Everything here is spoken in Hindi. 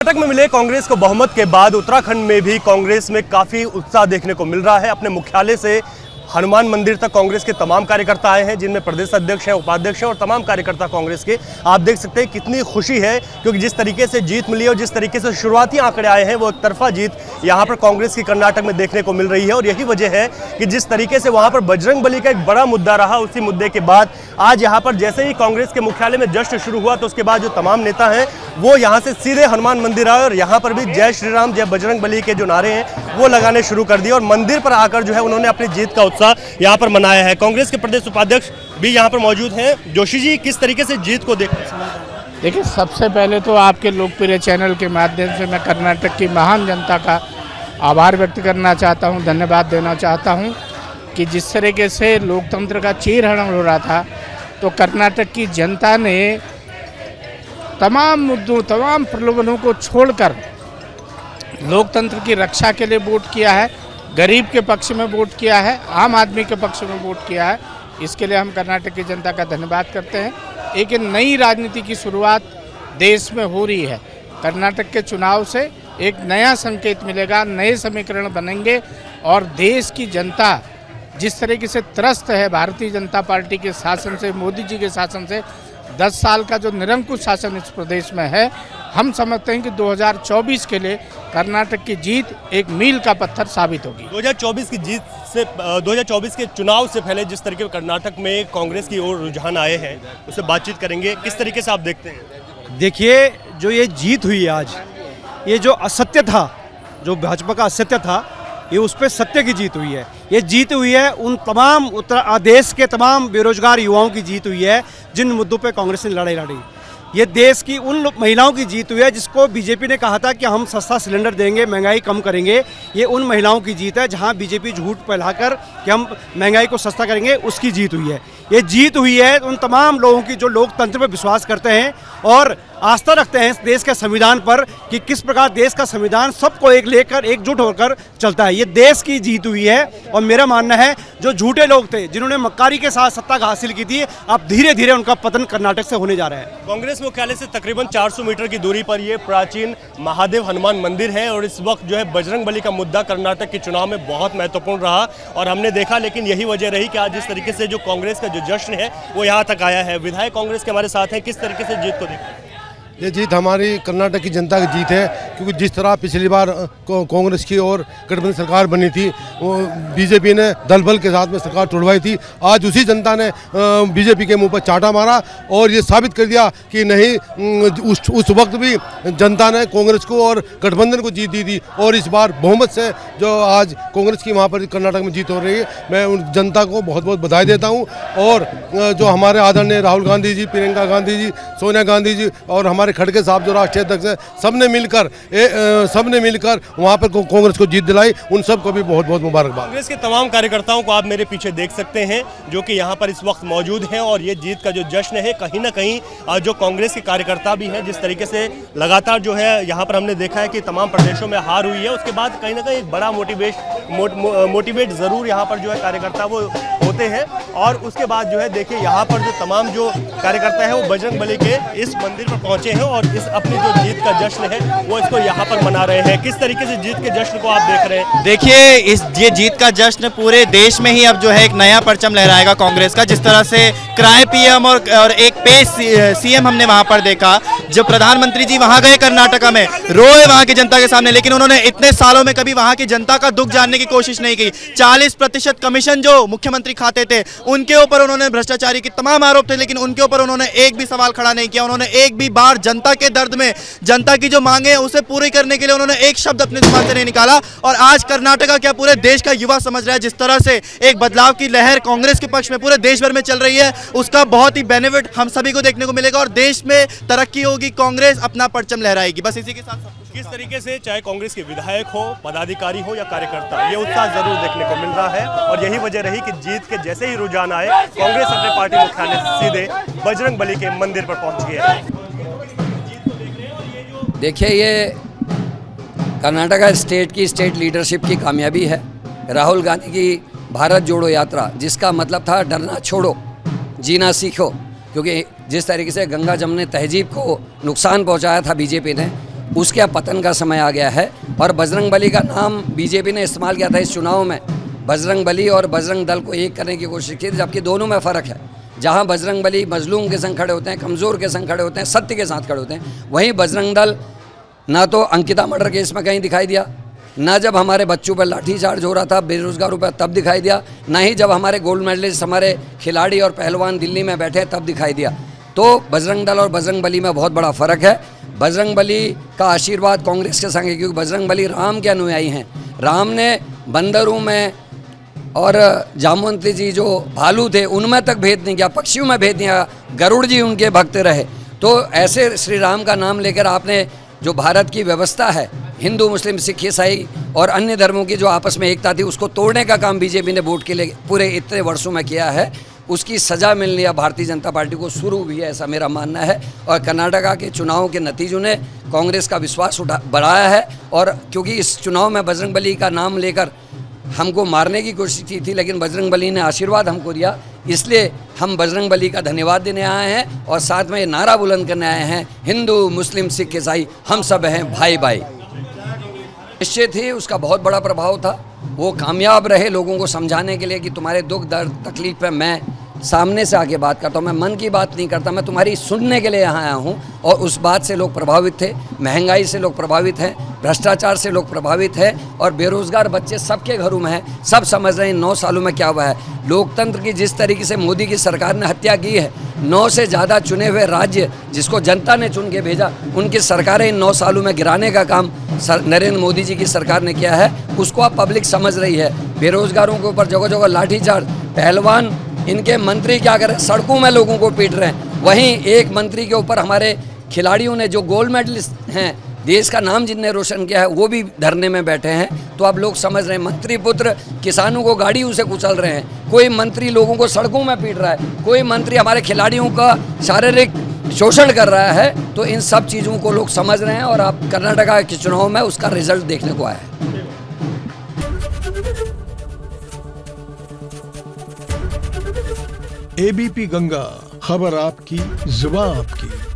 कर्नाटक में मिले कांग्रेस को बहुमत के बाद उत्तराखंड में भी कांग्रेस में काफी उत्साह देखने को मिल रहा है। अपने मुख्यालय से हनुमान मंदिर तक कांग्रेस के तमाम कार्यकर्ता आए हैं, जिनमें प्रदेश अध्यक्ष हैं, उपाध्यक्ष हैं और तमाम कार्यकर्ता कांग्रेस के। आप देख सकते हैं कितनी खुशी है, क्योंकि जिस तरीके से जीत मिली और जिस तरीके से शुरुआती आंकड़े आए हैं, वो एक तरफा जीत यहां पर कांग्रेस की कर्नाटक में देखने को मिल रही है। और यही वजह है कि जिस तरीके से वहां पर बजरंगबली का एक बड़ा मुद्दा रहा, उसी मुद्दे के बाद आज यहाँ पर जैसे ही कांग्रेस के मुख्यालय में जश्न शुरू हुआ, तो उसके बाद जो तमाम नेता हैं वो यहाँ से सीधे हनुमान मंदिर आए और यहाँ पर भी जय श्री राम, जय बजरंगबली के जो नारे हैं वो लगाने शुरू कर दिए और मंदिर पर आकर जो है उन्होंने अपनी जीत का उत्साह यहाँ पर मनाया है। कांग्रेस के प्रदेश उपाध्यक्ष भी यहाँ पर मौजूद हैं। जोशी जी, किस तरीके से जीत को देखिए, सबसे पहले तो आपके लोकप्रिय चैनल के माध्यम से मैं कर्नाटक की महान जनता का आभार व्यक्त करना चाहता हूँ, धन्यवाद देना चाहता हूँ कि जिस तरीके से लोकतंत्र का चीरहरण हो रहा था, तो कर्नाटक की जनता ने तमाम मुद्दों, तमाम प्रलोभनों को छोड़कर लोकतंत्र की रक्षा के लिए वोट किया है, गरीब के पक्ष में वोट किया है, आम आदमी के पक्ष में वोट किया है। इसके लिए हम कर्नाटक की जनता का धन्यवाद करते हैं। एक नई राजनीति की शुरुआत देश में हो रही है। कर्नाटक के चुनाव से एक नया संकेत मिलेगा, नए समीकरण बनेंगे और देश की जनता जिस तरीके से त्रस्त है भारतीय जनता पार्टी के शासन से, मोदी जी के शासन से, 10 साल का जो निरंकुश शासन इस प्रदेश में है, हम समझते हैं कि 2024 के लिए कर्नाटक की जीत एक मील का पत्थर साबित होगी। 2024 की जीत से 2024 के चुनाव से पहले जिस तरीके से कर्नाटक में कांग्रेस की ओर रुझान आए हैं, उससे बातचीत करेंगे। किस तरीके से आप देखते हैं? देखिए, जो ये जीत हुई आज, ये जो असत्य था, जो भाजपा का असत्य था, ये उस पर सत्य की जीत हुई है। ये जीत हुई है उन तमाम देश के तमाम बेरोजगार युवाओं की जीत हुई है जिन मुद्दों पे कांग्रेस ने लड़ाई लड़ी। ये देश की उन महिलाओं की जीत हुई है जिसको बीजेपी ने कहा था कि हम सस्ता सिलेंडर देंगे, महंगाई कम करेंगे। ये उन महिलाओं की जीत है जहां बीजेपी झूठ फैलाकर कि हम महंगाई को सस्ता करेंगे, उसकी जीत हुई है। ये जीत हुई है उन तमाम लोगों की जो लोकतंत्र पर विश्वास करते हैं और आस्था रखते हैं इस देश के संविधान पर कि किस प्रकार देश का संविधान सबको एक लेकर एकजुट होकर चलता है। ये देश की जीत हुई है और मेरा मानना है जो झूठे लोग थे, जिन्होंने मक्कारी के साथ सत्ता हासिल की थी, अब धीरे धीरे उनका पतन कर्नाटक से होने जा रहा है। कांग्रेस मुख्यालय से तकरीबन 400 मीटर की दूरी पर ये प्राचीन महादेव हनुमान मंदिर है और इस वक्त जो है बजरंगबली का मुद्दा कर्नाटक के चुनाव में बहुत महत्वपूर्ण रहा और हमने देखा, लेकिन यही वजह रही कि आज जिस तरीके से जो कांग्रेस का जो जश्न है वो यहाँ तक आया है। विधायक कांग्रेस के हमारे साथ हैं, किस तरीके से जीत को देखते हैं? ये जीत हमारी कर्नाटक की जनता की जीत है, क्योंकि जिस तरह पिछली बार कांग्रेस की और गठबंधन सरकार बनी थी, वो बीजेपी ने दल बल के साथ में सरकार तोड़वाई थी। आज उसी जनता ने बीजेपी के मुंह पर चाटा मारा और ये साबित कर दिया कि नहीं, उस वक्त भी जनता ने कांग्रेस को और गठबंधन को जीत दी थी और इस बार बहुमत से जो आज कांग्रेस की वहाँ पर कर्नाटक में जीत हो रही है, मैं उन जनता को बहुत बहुत बधाई देता हूँ। और जो हमारे आदरणीय राहुल गांधी जी, प्रियंका गांधी जी, सोनिया गांधी जी और हमारे खड़गे साहब जो राष्ट्रीय अध्यक्ष हैं, सबने मिलकर वहां पर कांग्रेस को जीत दिलाई। उन सबको भी बहुत बहुत मुबारकबाद। कांग्रेस के तमाम कार्यकर्ताओं को आप मेरे पीछे देख सकते हैं, जो कि यहाँ पर इस वक्त मौजूद हैं और ये जीत का जो जश्न है, कहीं ना कहीं जो कांग्रेस के कार्यकर्ता भी हैं, जिस तरीके से लगातार जो है यहाँ पर हमने देखा है कि तमाम प्रदेशों में हार हुई है, उसके बाद कहीं ना कहीं एक बड़ा मोटिवेट जरूर यहाँ पर जो है कार्यकर्ता वो होते हैं। और उसके बाद जो है देखिए यहाँ पर जो तमाम जो कार्यकर्ता है वो बजरंगबली के इस मंदिर पर पहुंचे हैं और इस अपनी जो जीत का जश्न है वो इसको यहाँ पर मना रहे हैं। किस तरीके से जीत के जश्न को आप देख रहे हैं? देखिए, ये जीत का जश्न पूरे देश में ही अब जो है एक नया परचम लहराएगा कांग्रेस का। जिस तरह से क्राय पीएम और एक पे सीएम हमने वहां पर देखा, जो प्रधानमंत्री जी वहां गए कर्नाटका में, रोए वहां की जनता के सामने, लेकिन उन्होंने इतने सालों में कभी वहां की जनता का दुख जानने की कोशिश नहीं की। 40% कमीशन जो मुख्यमंत्री खाते थे उनके ऊपर उन्होंने भ्रष्टाचारी के तमाम आरोप थे, लेकिन उनके ऊपर उन्होंने एक भी सवाल खड़ा नहीं किया। उन्होंने एक भी बार जनता के दर्द में, जनता की जो मांगे हैं उसे पूरी करने के लिए उन्होंने एक शब्द अपने जुबान से नहीं निकाला। और आज कर्नाटका क्या पूरे देश का युवा समझ रहा है, जिस तरह से एक बदलाव की लहर कांग्रेस के पक्ष में पूरे देश भर में चल रही है, उसका बहुत ही बेनिफिट हम सभी को देखने को मिलेगा और देश में तरक्की होगी, कांग्रेस अपना परचम लहराएगी। बस इसी के साथ सब कुछ। किस तरीके से चाहे कांग्रेस के विधायक हो, पदाधिकारी हो या कार्यकर्ता, ये उत्साह जरूर देखने को मिल रहा है और यही वजह रही कि जीत के जैसे ही रुझान आए, कांग्रेस अपने पार्टी मुख्यालय से सीधे बजरंगबली के मंदिर पर पहुंच गया है। देखिए, ये कर्नाटका स्टेट लीडरशिप की कामयाबी है। राहुल गांधी की भारत जोड़ो यात्रा, जिसका मतलब था डरना छोड़ो, जीना सीखो, क्योंकि जिस तरीके से गंगा जमुनी तहजीब को नुकसान पहुंचाया था बीजेपी ने, उसके अब पतन का समय आ गया है। और बजरंगबली का नाम बीजेपी ने इस्तेमाल किया था इस चुनाव में, बजरंगबली और बजरंग दल को एक करने की कोशिश की थी, जबकि दोनों में फ़र्क है। जहाँ बजरंगबली मजलूम के संग खड़े होते हैं, कमज़ोर के संग खड़े होते हैं, सत्य के साथ खड़े होते हैं, वहीं बजरंग दल ना तो अंकिता मर्डर केस में कहीं दिखाई दिया, ना जब हमारे बच्चों पर लाठीचार्ज हो रहा था बेरोजगारों पर तब दिखाई दिया, ना ही जब हमारे गोल्ड मेडलिस्ट हमारे खिलाड़ी और पहलवान दिल्ली में बैठे तब दिखाई दिया। तो बजरंग दल और बजरंगबली में बहुत बड़ा फ़र्क है। बजरंगबली का आशीर्वाद कांग्रेस के संग है, क्योंकि बजरंगबली राम के अनुयायी हैं। राम ने बंदरों में और जामवंती जी जो भालू थे उनमें तक भेद नहीं किया, पक्षियों में भेद नहीं किया, गरुड़ जी उनके भक्त रहे। तो ऐसे श्री राम का नाम लेकर आपने जो भारत की व्यवस्था है, हिंदू मुस्लिम सिख ईसाई और अन्य धर्मों की जो आपस में एकता थी, उसको तोड़ने का काम बीजेपी ने वोट के लिए पूरे इतने वर्षों में किया है। उसकी सज़ा मिलनी है भारतीय जनता पार्टी को शुरू भी है, ऐसा मेरा मानना है। और कर्नाटका के चुनाव के नतीजों ने कांग्रेस का विश्वास बढ़ाया है। और क्योंकि इस चुनाव में बजरंगबली का नाम लेकर हमको मारने की कोशिश की थी, लेकिन बजरंगबली ने आशीर्वाद हमको दिया, इसलिए हम बजरंगबली का धन्यवाद देने आए हैं और साथ में ये नारा बुलंद करने आए हैं, हिंदू मुस्लिम सिख ईसाई हम सब हैं भाई भाई। निश्चित ही उसका बहुत बड़ा प्रभाव था। वो कामयाब रहे लोगों को समझाने के लिए कि तुम्हारे दुख दर्द तकलीफ पे मैं सामने से आके बात करता हूँ, मैं मन की बात नहीं करता, मैं तुम्हारी सुनने के लिए यहाँ आया हूँ। और उस बात से लोग प्रभावित थे, महंगाई से लोग प्रभावित हैं, भ्रष्टाचार से लोग प्रभावित हैं और बेरोजगार बच्चे सबके घरों में हैं। सब समझ रहे हैं 9 सालों में क्या हुआ है। लोकतंत्र की जिस तरीके से मोदी की सरकार ने हत्या की है, 9 से ज़्यादा चुने हुए राज्य जिसको जनता ने चुन के भेजा, उनकी सरकारें इन 9 सालों में गिराने का काम नरेंद्र मोदी जी की सरकार ने किया है। उसको अब पब्लिक समझ रही है। बेरोजगारों के ऊपर जगह जगह लाठीचार्ज, पहलवान इनके मंत्री क्या कर रहे हैं, सड़कों में लोगों को पीट रहे हैं। वहीं एक मंत्री के ऊपर हमारे खिलाड़ियों ने जो गोल्ड मेडलिस्ट हैं, देश का नाम जिनने रोशन किया है, वो भी धरने में बैठे हैं। तो अब लोग समझ रहे हैं, मंत्री पुत्र किसानों को गाड़ियों से कुचल रहे हैं, कोई मंत्री लोगों को सड़कों में पीट रहा है, कोई मंत्री हमारे खिलाड़ियों का शारीरिक शोषण कर रहा है। तो इन सब चीज़ों को लोग समझ रहे हैं और अब कर्नाटका के चुनाव में उसका रिजल्ट देखने को आया है। एबीपी गंगा, खबर आपकी, जुबान आपकी।